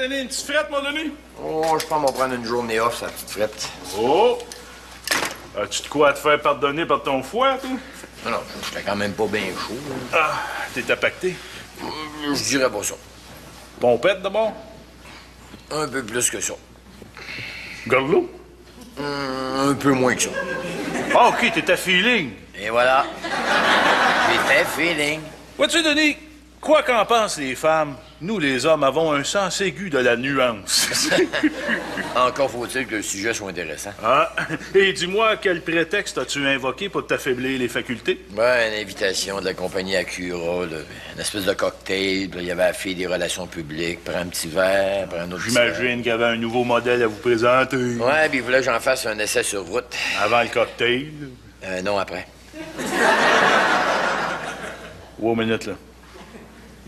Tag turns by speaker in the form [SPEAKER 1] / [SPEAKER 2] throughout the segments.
[SPEAKER 1] Denis? Une petite frette, mon Denis?
[SPEAKER 2] Oh, je pense qu'on va prendre une journée off, sa petite frette.
[SPEAKER 1] Oh! As-tu de quoi te faire pardonner par ton foie, toi?
[SPEAKER 2] Non, non, j'étais quand même pas bien chaud.
[SPEAKER 1] Ah, t'es pacté.
[SPEAKER 2] Je dirais pas ça.
[SPEAKER 1] Pompette, d'abord?
[SPEAKER 2] Un peu plus que ça.
[SPEAKER 1] Gorlot?
[SPEAKER 2] Un peu moins que ça.
[SPEAKER 1] Ah, OK, t'es à feeling.
[SPEAKER 2] Et voilà. J'ai fait feeling.
[SPEAKER 1] Vois-tu, Denis, quoi qu'en pensent les femmes, nous, les hommes, avons un sens aigu de la nuance.
[SPEAKER 2] Encore faut-il que le sujet soit intéressant.
[SPEAKER 1] Ah, et dis-moi, quel prétexte as-tu invoqué pour t'affaiblir les facultés?
[SPEAKER 2] Ben, une invitation de la compagnie Acura, là, une espèce de cocktail. Là, il y avait la fille des relations publiques. Prends un petit verre, prends un autre petit verre.
[SPEAKER 1] J'imagine qu'il y avait un nouveau modèle à vous présenter.
[SPEAKER 2] Ouais, puis il voulait que j'en fasse un essai sur route.
[SPEAKER 1] Avant le cocktail.
[SPEAKER 2] Non, après.
[SPEAKER 1] Wow, minute, là.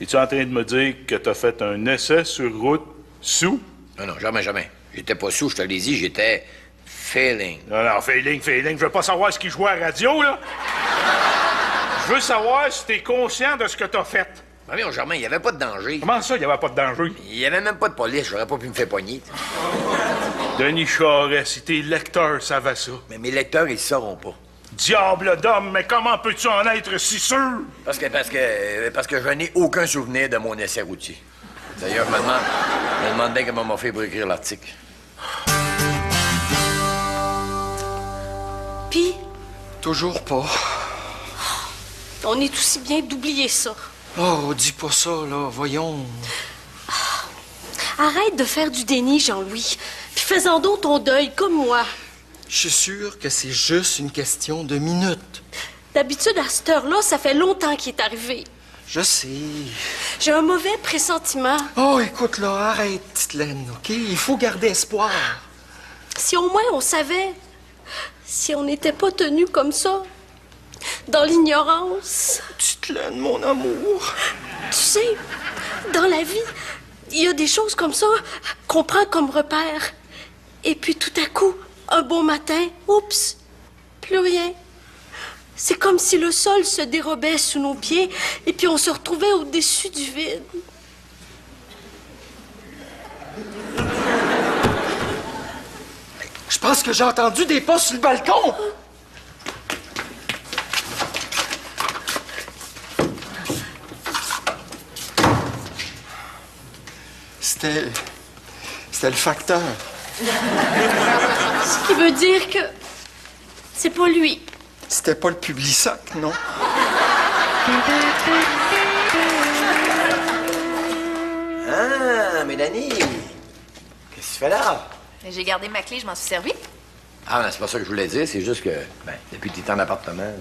[SPEAKER 1] Es-tu en train de me dire que t'as fait un essai sur route sous?
[SPEAKER 2] Non, non, jamais, jamais. J'étais pas sous, je te l'ai dit, j'étais feeling.
[SPEAKER 1] Non, non, feeling. Je veux pas savoir ce qu'il jouait à la radio, là. Je veux savoir si t'es conscient de ce que t'as fait.
[SPEAKER 2] Ah oui, Germain, il n'y avait pas de danger.
[SPEAKER 1] Comment ça, il n'y avait pas de danger?
[SPEAKER 2] Il n'y avait même pas de police, j'aurais pas pu me faire pogner.
[SPEAKER 1] Denis Charest, si tes lecteurs savaient ça.
[SPEAKER 2] Mais mes lecteurs, ils sauront pas.
[SPEAKER 1] Diable d'homme, mais comment peux-tu en être si sûr?
[SPEAKER 2] Parce que je n'ai aucun souvenir de mon essai routier. D'ailleurs, je me demande bien comment m'a fait pour écrire l'article.
[SPEAKER 3] Puis,
[SPEAKER 4] Toujours pas.
[SPEAKER 3] on est aussi bien d'oublier ça.
[SPEAKER 4] Oh, dis pas ça, là. Voyons.
[SPEAKER 3] Arrête de faire du déni, Jean-Louis. Puis fais-en donc ton deuil, comme moi.
[SPEAKER 4] Je suis sûr que c'est juste une question de minutes.
[SPEAKER 3] D'habitude, à cette heure-là, ça fait longtemps qu'il est arrivé.
[SPEAKER 4] Je sais.
[SPEAKER 3] J'ai un mauvais pressentiment.
[SPEAKER 4] Oh, écoute, là, arrête, petite laine, OK? Il faut garder espoir.
[SPEAKER 3] Si au moins on savait, si on n'était pas tenu comme ça, dans l'ignorance.
[SPEAKER 4] Petite laine, mon amour.
[SPEAKER 3] Tu sais, dans la vie, il y a des choses comme ça qu'on prend comme repère. Et puis tout à coup, un beau matin, oups, plus rien. C'est comme si le sol se dérobait sous nos pieds et puis on se retrouvait au-dessus du vide.
[SPEAKER 4] Je pense que j'ai entendu des pas sur le balcon. C'était le facteur.
[SPEAKER 3] Ce qui veut dire que c'est pas lui.
[SPEAKER 4] C'était pas le Publisac, non?
[SPEAKER 2] Ah, Mélanie! Qu'est-ce que tu fais là?
[SPEAKER 5] J'ai gardé ma clé, je m'en suis servi.
[SPEAKER 2] Ah, c'est pas ça que je voulais dire, c'est juste que, depuis que t'es en appartement...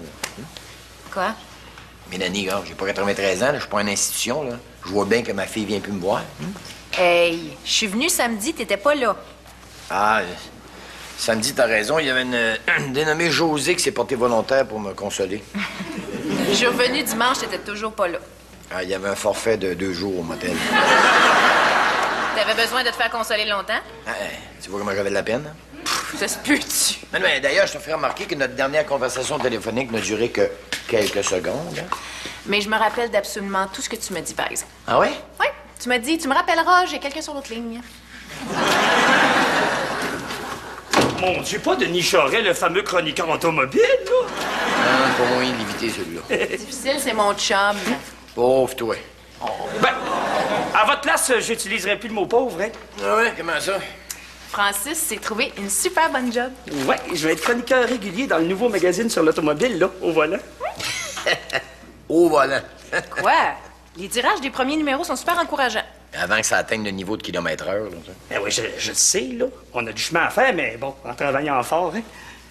[SPEAKER 5] Quoi?
[SPEAKER 2] Mélanie, gars, j'ai pas 93 ans, là, je suis pas en institution, là. Je vois bien que ma fille vient plus me voir.
[SPEAKER 5] Hey, je suis venue samedi, t'étais pas là.
[SPEAKER 2] Ah, samedi, t'as raison, il y avait une dénommée Josée qui s'est portée volontaire pour me consoler.
[SPEAKER 5] Je suis revenue dimanche, t'étais toujours pas là.
[SPEAKER 2] Ah, il y avait un forfait de 2 jours au motel.
[SPEAKER 5] T'avais besoin de te faire consoler longtemps?
[SPEAKER 2] Ah, tu vois comment j'avais de la peine?
[SPEAKER 5] Ça se peut-tu?
[SPEAKER 2] Mais d'ailleurs, je te ferai remarquer que notre dernière conversation téléphonique n'a duré que quelques secondes. Hein?
[SPEAKER 5] Mais je me rappelle d'absolument tout ce que tu m'as dit, par exemple.
[SPEAKER 2] Ah ouais?
[SPEAKER 5] Oui, tu m'as dit, tu me rappelleras, j'ai quelqu'un sur l'autre ligne.
[SPEAKER 6] Mon Dieu, pas Denis Charest, le fameux chroniqueur automobile, là?
[SPEAKER 2] Ah, pas moyen d'éviter celui-là.
[SPEAKER 5] Difficile, c'est mon chum.
[SPEAKER 2] Pauvre toi.
[SPEAKER 6] Ben, à votre place, j'utiliserais plus le mot pauvre, hein?
[SPEAKER 2] Ah ouais? Comment ça?
[SPEAKER 5] Francis s'est trouvé une super bonne job.
[SPEAKER 6] Ouais, je vais être chroniqueur régulier dans le nouveau magazine sur l'automobile, là, au volant.
[SPEAKER 2] Au volant.
[SPEAKER 5] Quoi? Les tirages des premiers numéros sont super encourageants.
[SPEAKER 2] Avant que ça atteigne le niveau de kilomètre-heure, là.
[SPEAKER 6] Ben oui, je le sais, là. On a du chemin à faire, mais bon, en travaillant fort, hein?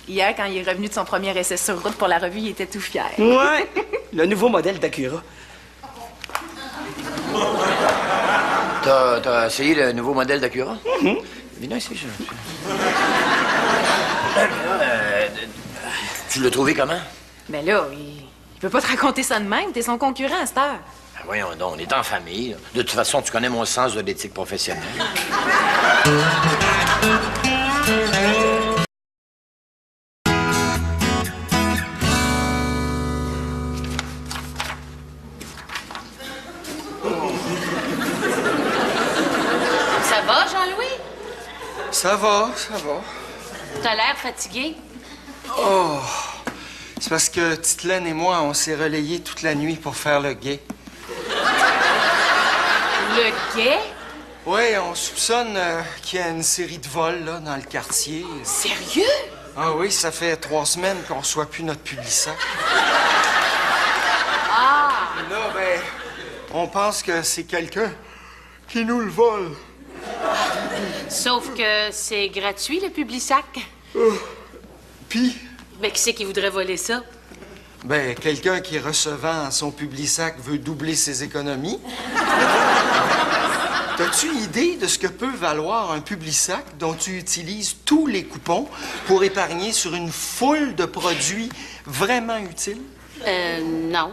[SPEAKER 5] Hier, quand il est revenu de son premier essai sur route pour la revue, il était tout fier.
[SPEAKER 6] Ouais, le nouveau modèle d'Acura.
[SPEAKER 2] T'as essayé le nouveau modèle d'Acura? Viens ici, tu l'as trouvé comment?
[SPEAKER 5] Mais là, il peut pas te raconter ça de même. T'es son concurrent à cette heure.
[SPEAKER 2] Ben voyons donc, on est en famille. Là. De toute façon, tu connais mon sens de l'éthique professionnelle.
[SPEAKER 5] Ça
[SPEAKER 4] Ça va, ça va.
[SPEAKER 5] T'as l'air fatigué.
[SPEAKER 4] Oh! C'est parce que Titelaine et moi, on s'est relayés toute la nuit pour faire le guet.
[SPEAKER 5] Le guet?
[SPEAKER 4] Oui, on soupçonne qu'il y a une série de vols, là, dans le quartier.
[SPEAKER 5] Sérieux?
[SPEAKER 4] Ah oui, ça fait 3 semaines qu'on reçoit plus notre Publisac.
[SPEAKER 5] Ah!
[SPEAKER 4] Et là, ben, on pense que c'est quelqu'un qui nous le vole.
[SPEAKER 5] Sauf que c'est gratuit, le Publisac.
[SPEAKER 4] Puis,
[SPEAKER 5] Mais qui c'est qui voudrait voler ça?
[SPEAKER 4] ben, quelqu'un qui, recevant son Publisac, veut doubler ses économies. T'as-tu idée de ce que peut valoir un Publisac dont tu utilises tous les coupons pour épargner sur une foule de produits vraiment utiles?
[SPEAKER 5] Non.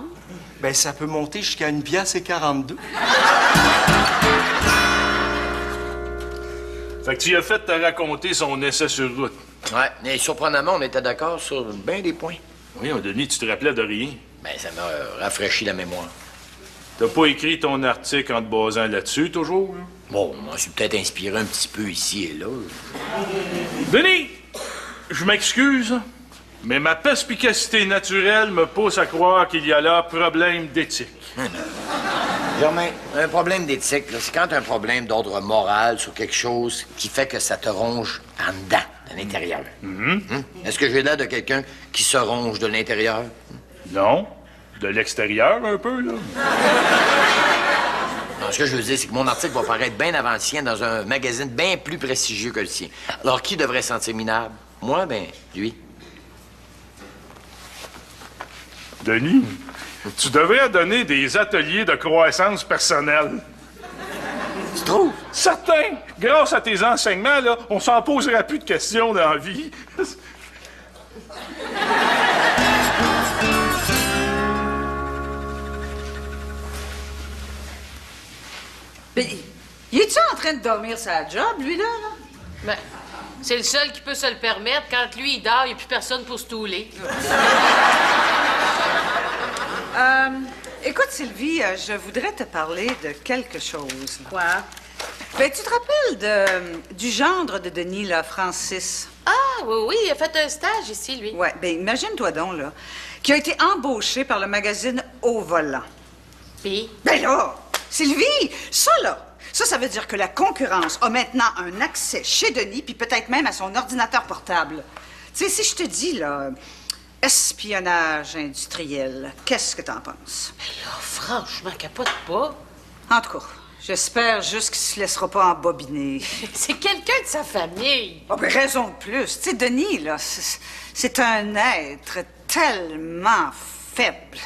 [SPEAKER 4] Ben, ça peut monter jusqu'à 1,42 $.
[SPEAKER 1] Fait que tu as fait te raconter son essai sur route.
[SPEAKER 2] Ouais, mais surprenamment, on était d'accord sur bien des points.
[SPEAKER 1] Oui, Denis, tu te rappelais de rien.
[SPEAKER 2] Ben, ça m'a rafraîchi la mémoire.
[SPEAKER 1] T'as pas écrit ton article en te basant là-dessus, toujours? Hein?
[SPEAKER 2] Bon, moi, je suis peut-être inspiré un petit peu ici et là.
[SPEAKER 1] Denis, je m'excuse, mais ma perspicacité naturelle me pousse à croire qu'il y a là problème d'éthique.
[SPEAKER 2] Germain, un problème d'éthique, là, c'est quand t'as un problème d'ordre moral sur quelque chose qui fait que ça te ronge en dedans, de l'intérieur. Est-ce que j'ai l'air de quelqu'un qui se ronge de l'intérieur?
[SPEAKER 1] Non, de l'extérieur un peu, là.
[SPEAKER 2] Non, ce que je veux dire, c'est que mon article va paraître bien avant le sien dans un magazine bien plus prestigieux que le sien. Alors, qui devrait se sentir minable? Moi, ben, lui.
[SPEAKER 1] Denis, tu devrais donner des ateliers de croissance personnelle.
[SPEAKER 2] Tu trouves?
[SPEAKER 1] Certain! Grâce à tes enseignements, là, on s'en posera plus de questions dans la vie.
[SPEAKER 7] Mais, il est-tu en train de dormir sa job, lui, là?
[SPEAKER 5] Ben, c'est le seul qui peut se le permettre. Quand lui, il dort, il n'y a plus personne pour se touler.
[SPEAKER 7] Écoute, Sylvie, je voudrais te parler de quelque chose.
[SPEAKER 5] Quoi?
[SPEAKER 7] Ben, tu te rappelles du gendre de Denis, là, Francis?
[SPEAKER 5] Ah, oui, il a fait un stage ici, lui.
[SPEAKER 7] Ouais, ben, imagine-toi donc, là, qui a été embauché par le magazine Au Volant.
[SPEAKER 5] Puis?
[SPEAKER 7] Ben là, Sylvie, ça veut dire que la concurrence a maintenant un accès chez Denis, puis peut-être même à son ordinateur portable. Tu sais, si je te dis, là, espionnage industriel, qu'est-ce que t'en penses?
[SPEAKER 5] Mais là, franchement, capote pas.
[SPEAKER 7] En tout cas, j'espère juste qu'il se laissera pas embobiner.
[SPEAKER 5] C'est quelqu'un de sa famille.
[SPEAKER 7] Oh, ben, raison de plus. Tu sais, Denis, là, c'est un être tellement faible.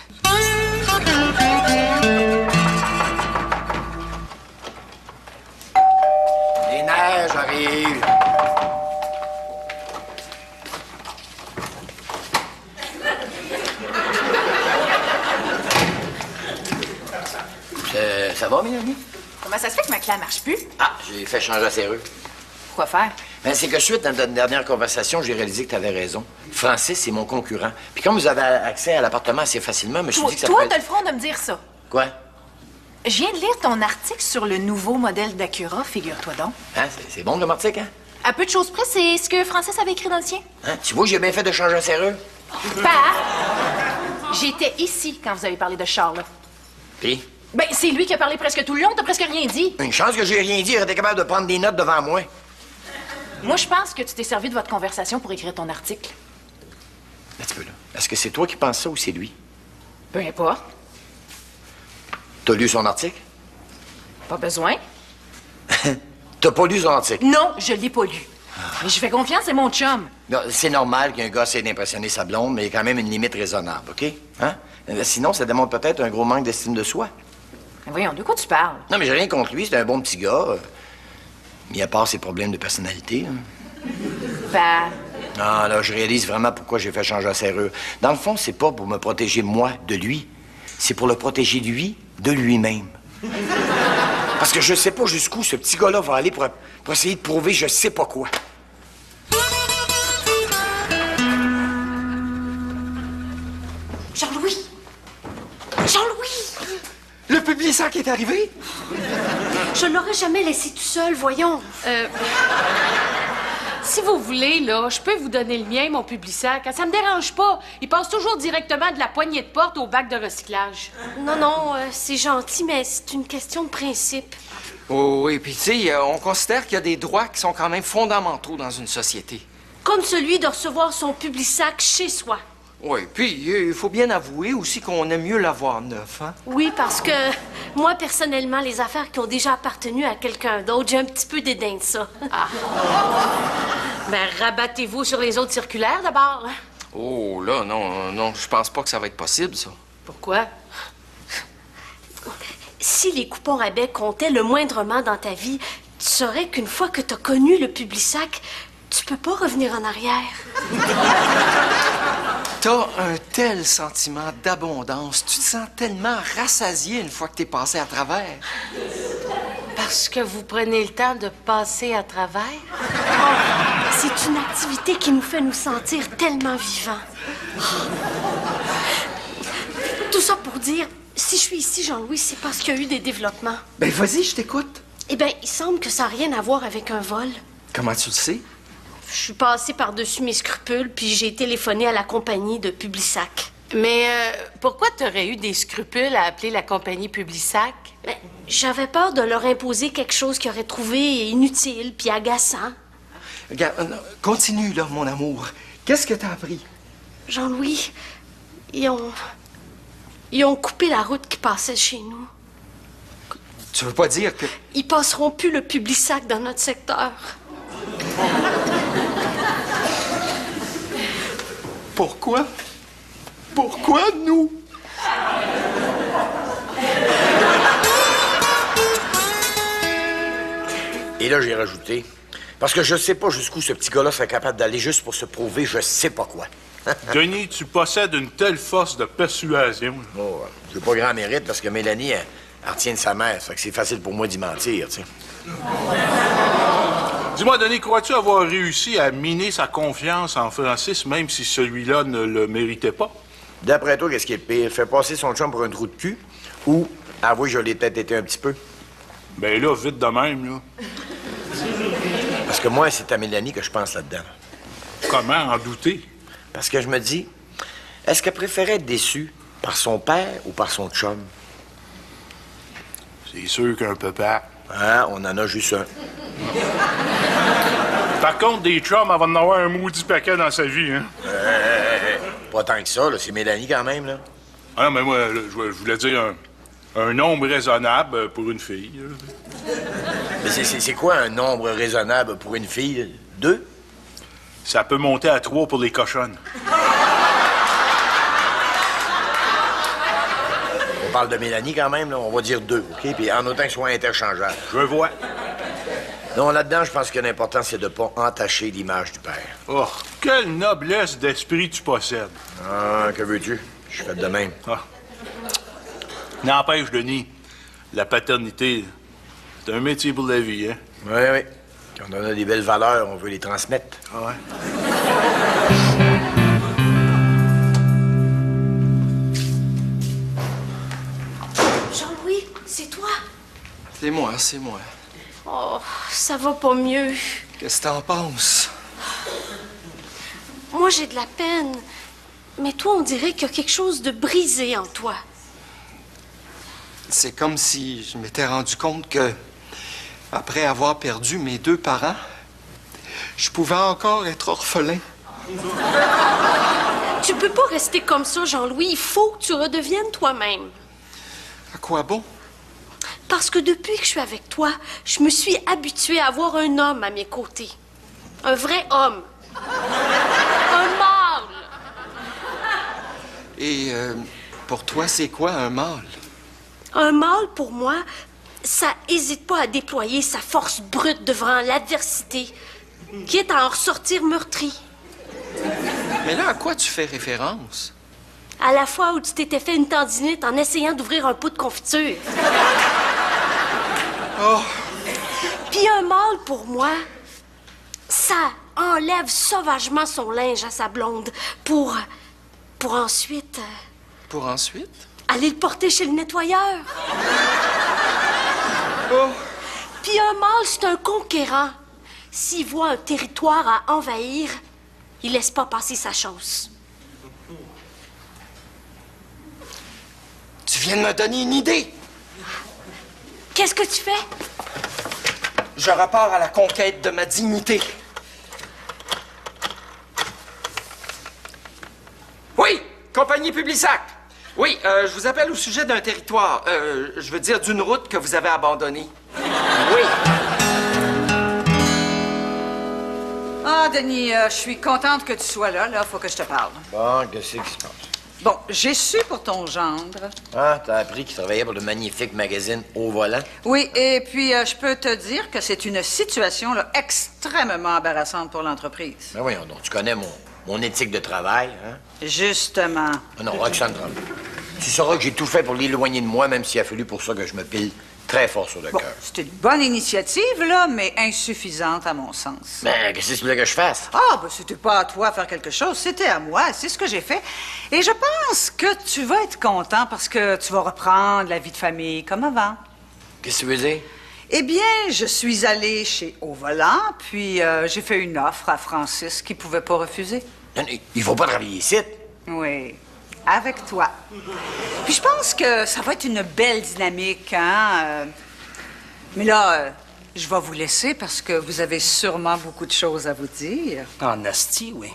[SPEAKER 2] Les neiges arrivent. Ça va, Mélanie?
[SPEAKER 5] Comment ça se fait que ma clé marche plus?
[SPEAKER 2] Ah, j'ai fait changer la serrure.
[SPEAKER 5] Quoi faire?
[SPEAKER 2] Ben, c'est que suite à notre dernière conversation, j'ai réalisé que tu avais raison. Francis, c'est mon concurrent. Puis comme vous avez accès à l'appartement assez facilement, je me suis dit que ça
[SPEAKER 8] Toi,
[SPEAKER 2] pourrait...
[SPEAKER 8] t'as le front de me dire ça.
[SPEAKER 2] Quoi?
[SPEAKER 8] Je viens de lire ton article sur le nouveau modèle d'Acura, figure-toi donc.
[SPEAKER 2] Hein? C'est bon, le article, hein?
[SPEAKER 8] À peu de choses près, c'est ce que Francis avait écrit dans le sien.
[SPEAKER 2] Hein? Tu vois, j'ai bien fait de changer la serrure.
[SPEAKER 8] J'étais ici quand vous avez parlé de Charles. Là.
[SPEAKER 2] Puis?
[SPEAKER 8] Ben, c'est lui qui a parlé presque tout le long, t'as presque rien dit.
[SPEAKER 2] Une chance que j'ai rien dit, il était capable de prendre des notes devant moi.
[SPEAKER 8] Moi, je pense que tu t'es servi de votre conversation pour écrire ton article.
[SPEAKER 2] Un petit peu, là. Est-ce que c'est toi qui penses ça ou c'est lui?
[SPEAKER 8] Peu importe.
[SPEAKER 2] T'as lu son article?
[SPEAKER 8] Pas besoin.
[SPEAKER 2] T'as pas lu son article?
[SPEAKER 8] Non, je l'ai pas lu. Mais je fais confiance, c'est mon chum.
[SPEAKER 2] Non, c'est normal qu'un gars essaie d'impressionner sa blonde, mais il y a quand même une limite raisonnable, OK? Hein? Sinon, ça démontre peut-être un gros manque d'estime de soi.
[SPEAKER 8] Mais voyons, de quoi tu parles?
[SPEAKER 2] Non, mais j'ai rien contre lui, c'est un bon petit gars. Mis à part ses problèmes de personnalité. Là. Ah, là, je réalise vraiment pourquoi j'ai fait changer la serrure. Dans le fond, c'est pas pour me protéger, moi, de lui. C'est pour le protéger, lui, de lui-même. Parce que je sais pas jusqu'où ce petit gars-là va aller pour essayer de prouver je sais pas quoi.
[SPEAKER 3] Jean-Louis! Jean-Louis!
[SPEAKER 4] Le Publisac est arrivé?
[SPEAKER 3] Je l'aurais jamais laissé tout seul, voyons.
[SPEAKER 5] Si vous voulez, là, je peux vous donner le mien, mon Publisac. Ça me dérange pas. Il passe toujours directement de la poignée de porte au bac de recyclage.
[SPEAKER 3] Non, c'est gentil, mais c'est une question de principe.
[SPEAKER 4] Oh, oui, puis tu sais, on considère qu'il y a des droits qui sont quand même fondamentaux dans une société.
[SPEAKER 3] Comme celui de recevoir son Publisac chez soi.
[SPEAKER 4] Oui, puis il faut bien avouer aussi qu'on aime mieux l'avoir neuf, hein?
[SPEAKER 3] Oui, parce que moi, personnellement, les affaires qui ont déjà appartenu à quelqu'un d'autre, j'ai un petit peu dédain de ça.
[SPEAKER 5] Ah. Ben, rabattez-vous sur les autres circulaires, d'abord. Hein?
[SPEAKER 4] Oh, là, non, je pense pas que ça va être possible, ça.
[SPEAKER 5] Pourquoi?
[SPEAKER 3] Si les coupons rabais comptaient le moindrement dans ta vie, tu saurais qu'une fois que tu as connu le Publisac, tu peux pas revenir en arrière.
[SPEAKER 4] T'as un tel sentiment d'abondance. Tu te sens tellement rassasié une fois que t'es passé à travers.
[SPEAKER 5] Parce que vous prenez le temps de passer à travers?
[SPEAKER 3] C'est une activité qui nous fait nous sentir tellement vivants. Tout ça pour dire, si je suis ici, Jean-Louis, c'est parce qu'il y a eu des développements.
[SPEAKER 4] Ben, vas-y, je t'écoute.
[SPEAKER 3] Eh bien, il semble que ça n'a rien à voir avec un vol.
[SPEAKER 4] Comment tu le sais?
[SPEAKER 3] Je suis passée par-dessus mes scrupules, puis j'ai téléphoné à la compagnie de Publisac.
[SPEAKER 5] Mais pourquoi t'aurais eu des scrupules à appeler la compagnie Publisac?
[SPEAKER 3] Ben, j'avais peur de leur imposer quelque chose qu'ils auraient trouvé inutile puis agaçant.
[SPEAKER 4] Regarde, continue, là, mon amour. Qu'est-ce que t'as appris?
[SPEAKER 3] Jean-Louis, ils ont coupé la route qui passait chez nous.
[SPEAKER 4] Tu veux pas dire que...
[SPEAKER 3] Ils passeront plus le Publisac dans notre secteur.
[SPEAKER 4] Pourquoi? Pourquoi nous?
[SPEAKER 2] Et là, j'ai rajouté, parce que je sais pas jusqu'où ce petit gars-là serait capable d'aller juste pour se prouver je sais pas quoi.
[SPEAKER 1] Denis, tu possèdes une telle force de persuasion.
[SPEAKER 2] Oh, j'ai pas grand mérite parce que Mélanie, elle retient de sa mère. Ça fait que c'est facile pour moi d'y mentir, tu sais.
[SPEAKER 1] Dis-moi, Denis, crois-tu avoir réussi à miner sa confiance en Francis, même si celui-là ne le méritait pas?
[SPEAKER 2] D'après toi, qu'est-ce qui est le pire? Fait passer son chum pour un trou de cul ou avouer que je l'ai peut-être été un petit peu?
[SPEAKER 1] Ben là, vite de même, là.
[SPEAKER 2] Parce que moi, c'est à Mélanie que je pense là-dedans.
[SPEAKER 1] Comment en douter?
[SPEAKER 2] Parce que je me dis, est-ce qu'elle préférait être déçue par son père ou par son chum?
[SPEAKER 1] C'est sûr qu'un papa.
[SPEAKER 2] Hein? On en a juste un.
[SPEAKER 1] Par contre, des chums, elle va en avoir un maudit paquet dans sa vie, hein?
[SPEAKER 2] Pas tant que ça, là. C'est Mélanie quand même, là.
[SPEAKER 1] Ah non, mais moi, là, je voulais dire un nombre raisonnable pour une fille. Là.
[SPEAKER 2] Mais c'est quoi un nombre raisonnable pour une fille? 2?
[SPEAKER 1] Ça peut monter à 3 pour les cochonnes.
[SPEAKER 2] On parle de Mélanie quand même, là. On va dire 2, OK? Puis en autant que ce soit interchangeable.
[SPEAKER 1] Je vois.
[SPEAKER 2] Non, là-dedans, je pense que l'important, c'est de pas entacher l'image du père.
[SPEAKER 1] Oh, quelle noblesse d'esprit tu possèdes.
[SPEAKER 2] Ah, que veux-tu? Je suis fait de même.
[SPEAKER 1] Ah. N'empêche, Denis, la paternité, c'est un métier pour la vie, hein?
[SPEAKER 2] Oui, oui. Quand on a des belles valeurs, on veut les transmettre.
[SPEAKER 1] Ah ouais?
[SPEAKER 3] Jean-Louis, c'est toi?
[SPEAKER 4] C'est moi, c'est moi.
[SPEAKER 3] Oh, ça va pas mieux.
[SPEAKER 4] Qu'est-ce que t'en penses?
[SPEAKER 3] Moi, j'ai de la peine. Mais toi, on dirait qu'il y a quelque chose de brisé en toi.
[SPEAKER 4] C'est comme si je m'étais rendu compte que, après avoir perdu mes 2 parents, je pouvais encore être orphelin.
[SPEAKER 3] Tu peux pas rester comme ça, Jean-Louis. Il faut que tu redeviennes toi-même.
[SPEAKER 4] À quoi bon?
[SPEAKER 3] Parce que depuis que je suis avec toi, je me suis habituée à avoir un homme à mes côtés. Un vrai homme. Un mâle.
[SPEAKER 4] Et pour toi, c'est quoi un mâle?
[SPEAKER 3] Un mâle, pour moi, ça hésite pas à déployer sa force brute devant l'adversité, quitte à en ressortir meurtri.
[SPEAKER 4] Mais là, à quoi tu fais référence?
[SPEAKER 3] À la fois où tu t'étais fait une tendinite en essayant d'ouvrir un pot de confiture.
[SPEAKER 4] Oh!
[SPEAKER 3] Puis un mâle, pour moi, ça enlève sauvagement son linge à sa blonde pour ensuite...
[SPEAKER 4] Pour ensuite?
[SPEAKER 3] aller le porter chez le nettoyeur.
[SPEAKER 4] Oh!
[SPEAKER 3] Puis un mâle, c'est un conquérant S'il voit un territoire à envahir, il laisse pas passer sa chance.
[SPEAKER 4] Tu viens de me donner une idée.
[SPEAKER 3] Qu'est-ce que tu fais?
[SPEAKER 4] Je repars à la conquête de ma dignité. Oui, compagnie Publisac. Oui, je vous appelle au sujet d'un territoire. Je veux dire d'une route que vous avez abandonnée. Oui.
[SPEAKER 7] Ah, Denis, je suis contente que tu sois là. Là, faut que je te parle.
[SPEAKER 2] Bon, qu'est-ce qui se passe?
[SPEAKER 7] Bon, j'ai su pour ton gendre.
[SPEAKER 2] Ah, t'as appris qu'il travaillait pour le magnifique magazine Au Volant?
[SPEAKER 7] Oui, et puis je peux te dire que c'est une situation là, extrêmement embarrassante pour l'entreprise.
[SPEAKER 2] Ben voyons donc, tu connais mon éthique de travail, hein?
[SPEAKER 7] Justement.
[SPEAKER 2] Ah non, Roxane, tu sauras que j'ai tout fait pour l'éloigner de moi, même s'il a fallu pour ça que je me pile très fort sur le
[SPEAKER 7] Bon,
[SPEAKER 2] cœur.
[SPEAKER 7] c'est une bonne initiative, là, mais insuffisante à mon sens.
[SPEAKER 2] Ben, qu'est-ce que tu voulais que je fasse?
[SPEAKER 7] Ah, ben c'était pas à toi de faire quelque chose, c'était à moi, c'est ce que j'ai fait. Et je pense que tu vas être content parce que tu vas reprendre la vie de famille comme avant.
[SPEAKER 2] Qu'est-ce que tu veux dire?
[SPEAKER 7] Eh bien, je suis allée chez Au Volant, puis j'ai fait une offre à Francis qu'il pouvait pas refuser.
[SPEAKER 2] Non, il faut pas travailler ici.
[SPEAKER 7] Oui, avec toi. Puis je pense que ça va être une belle dynamique, hein? Mais là, je vais vous laisser parce que vous avez sûrement beaucoup de choses à vous dire.
[SPEAKER 6] En asti, oui.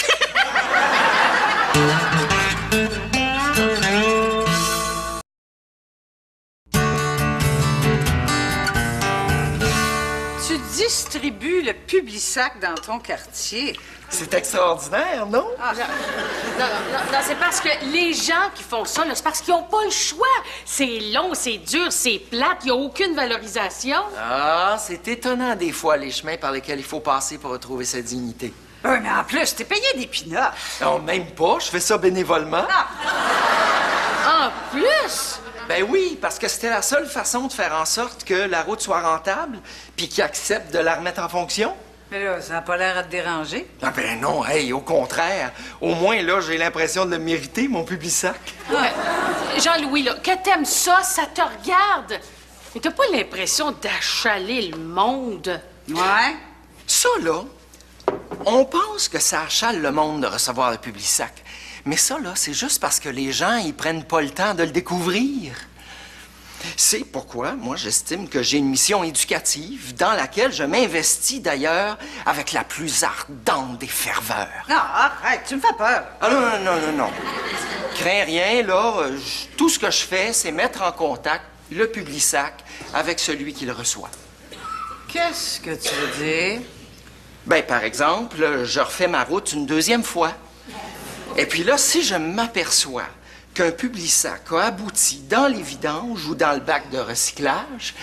[SPEAKER 7] Tu distribues le Publisac dans ton quartier.
[SPEAKER 4] C'est extraordinaire, non?
[SPEAKER 5] Non, c'est parce que les gens qui font ça, là, c'est parce qu'ils n'ont pas le choix. C'est long, c'est dur, c'est plate, il n'y a aucune valorisation.
[SPEAKER 4] Ah, c'est étonnant des fois les chemins par lesquels il faut passer pour retrouver sa dignité.
[SPEAKER 7] Oui, mais en plus, t'es payé des pinottes.
[SPEAKER 4] Non, même pas, je fais ça bénévolement.
[SPEAKER 5] En plus,
[SPEAKER 4] Ben oui, parce que c'était la seule façon de faire en sorte que la route soit rentable, puis qu'ils acceptent de la remettre en fonction.
[SPEAKER 7] Mais là, ça n'a pas l'air à te déranger.
[SPEAKER 4] Ah ben non, hey, au contraire. Au moins, là, j'ai l'impression de le mériter, mon Publisac.
[SPEAKER 5] Jean-Louis, là, que t'aimes ça, ça te regarde. Mais t'as pas l'impression d'achaler le monde?
[SPEAKER 7] Ouais?
[SPEAKER 4] Ça, là, on pense que ça achale le monde de recevoir le Publisac. Mais ça, là, c'est juste parce que les gens, ils prennent pas le temps de le découvrir. C'est pourquoi, moi, j'estime que j'ai une mission éducative dans laquelle je m'investis, d'ailleurs, avec la plus ardente des ferveurs.
[SPEAKER 7] Non, arrête, tu me fais peur.
[SPEAKER 4] Ah non. Crains rien, là. Tout ce que je fais, c'est mettre en contact le Publisac avec celui qui le reçoit.
[SPEAKER 7] Qu'est-ce que tu veux dire?
[SPEAKER 4] Ben, par exemple, je refais ma route une deuxième fois. Et puis là, si je m'aperçois qu'un Publisac a abouti dans les vidanges ou dans le bac de recyclage,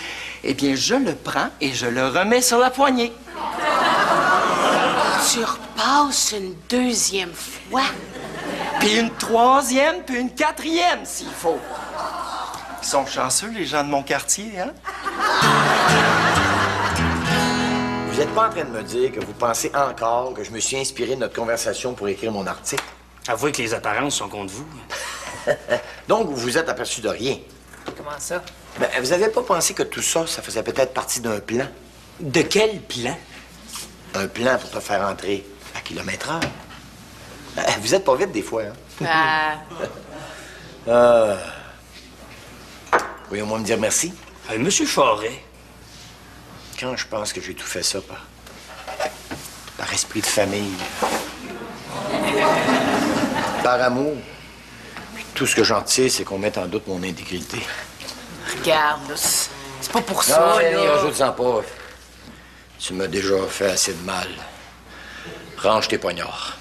[SPEAKER 4] eh bien, je le prends et je le remets sur la poignée.
[SPEAKER 5] Tu repasses une deuxième fois?
[SPEAKER 4] Puis une troisième, puis une quatrième, s'il faut. Ils sont chanceux, les gens de mon quartier, hein?
[SPEAKER 2] Vous n'êtes pas en train de me dire que vous pensez encore que je me suis inspiré de notre conversation pour écrire mon article?
[SPEAKER 6] Avouez que les apparences sont contre vous.
[SPEAKER 2] Donc, vous vous êtes aperçu de rien?
[SPEAKER 8] Comment ça?
[SPEAKER 2] Ben, vous n'avez pas pensé que tout ça, ça faisait peut-être partie d'un plan?
[SPEAKER 6] De quel plan?
[SPEAKER 2] Un plan pour te faire entrer à kilomètre-heure. Vous êtes pas vite des fois, hein? Pourriez au moins me dire merci?
[SPEAKER 6] Monsieur Forêt.
[SPEAKER 2] Quand je pense que j'ai tout fait ça par esprit de famille, par amour, puis tout ce que j'en tire, c'est qu'on mette en doute mon intégrité.
[SPEAKER 8] Regarde, là, c'est pas pour
[SPEAKER 2] Non,
[SPEAKER 8] ça,
[SPEAKER 2] Annie,
[SPEAKER 8] là.
[SPEAKER 2] rajoute-en pas. Tu m'as déjà fait assez de mal. Range tes poignards.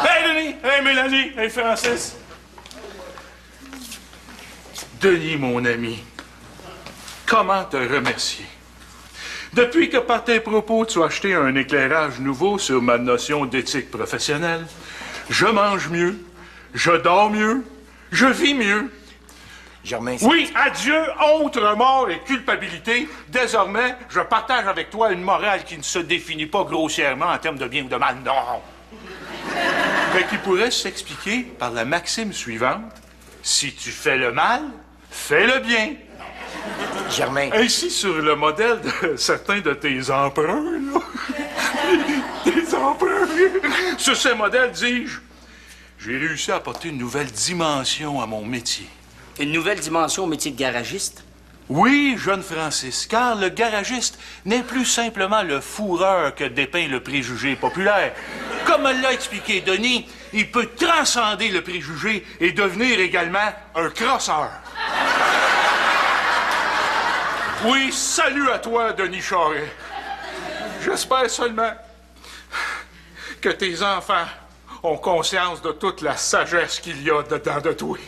[SPEAKER 1] Hey, Denis! Hey, Mélanie! Hey, Francis! Denis, mon ami, comment te remercier? Depuis que par tes propos, tu as acheté un éclairage nouveau sur ma notion d'éthique professionnelle, je mange mieux, je dors mieux, je vis mieux.
[SPEAKER 2] Germain,
[SPEAKER 1] Oui, adieu, honte, remords et culpabilité. Désormais, je partage avec toi une morale qui ne se définit pas grossièrement en termes de bien ou de mal, non. Mais qui pourrait s'expliquer par la maxime suivante. Si tu fais le mal, fais le bien.
[SPEAKER 2] Germain.
[SPEAKER 1] Ainsi sur le modèle de certains de tes emprunts, là. Tes emprunts. Sur ce modèle, dis-je, j'ai réussi à apporter une nouvelle dimension à mon métier.
[SPEAKER 6] Une nouvelle dimension au métier de garagiste?
[SPEAKER 1] Oui, jeune Francis, car le garagiste n'est plus simplement le fourreur que dépeint le préjugé populaire. Comme me l'a expliqué Denis, il peut transcender le préjugé et devenir également un crosseur. Oui, salut à toi, Denis Charest. J'espère seulement que tes enfants ont conscience de toute la sagesse qu'il y a dedans de toi.